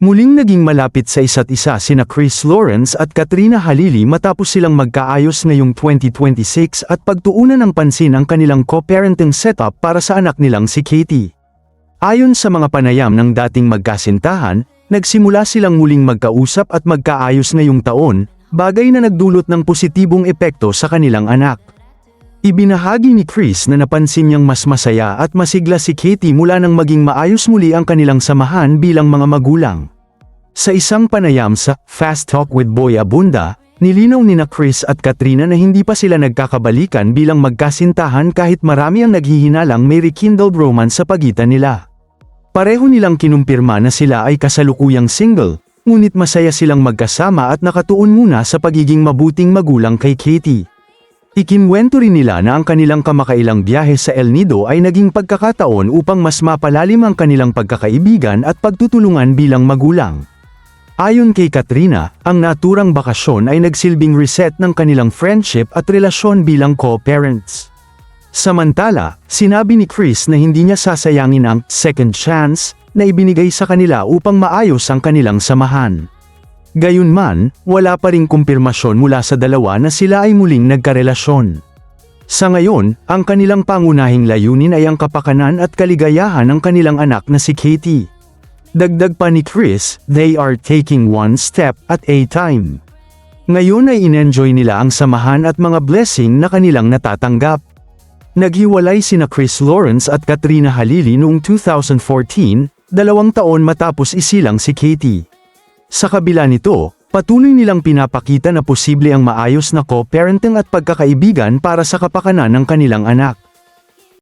Muling naging malapit sa isa't isa sina Chris Lawrence at Katrina Halili matapos silang magkaayos ngayong 2026 at pagtuunan ng pansin ang kanilang co-parenting setup para sa anak nilang si Katie. Ayon sa mga panayam ng dating magkasintahan, nagsimula silang muling magkausap at magkaayos ngayong taon, bagay na nagdulot ng positibong epekto sa kanilang anak. Ibinahagi ni Chris na napansin niyang mas masaya at masigla si Katie mula nang maging maayos muli ang kanilang samahan bilang mga magulang. Sa isang panayam sa Fast Talk with Boy Abunda, nilinaw nina Chris at Katrina na hindi pa sila nagkakabalikan bilang magkasintahan kahit marami ang naghihinalang may rekindled romance sa pagitan nila. Pareho nilang kinumpirma na sila ay kasalukuyang single, ngunit masaya silang magkasama at nakatuon muna sa pagiging mabuting magulang kay Katie. Ikinwento rin nila na ang kanilang kamakailang biyahe sa El Nido ay naging pagkakataon upang mas mapalalim ang kanilang pagkakaibigan at pagtutulungan bilang magulang. Ayon kay Katrina, ang naturang bakasyon ay nagsilbing reset ng kanilang friendship at relasyon bilang co-parents. Samantala, sinabi ni Chris na hindi niya sasayangin ang second chance na ibinigay sa kanila upang maayos ang kanilang samahan. Gayunman, wala pa ring kumpirmasyon mula sa dalawa na sila ay muling nagkarelasyon. Sa ngayon, ang kanilang pangunahing layunin ay ang kapakanan at kaligayahan ng kanilang anak na si Katie. Dagdag pa ni Chris, they are taking one step at a time. Ngayon ay inenjoy nila ang samahan at mga blessing na kanilang natatanggap. Naghiwalay sina Chris Lawrence at Katrina Halili noong 2014, 2 taon matapos isilang si Katie. Sa kabila nito, patuloy nilang pinapakita na posible ang maayos na co-parenting at pagkakaibigan para sa kapakanan ng kanilang anak.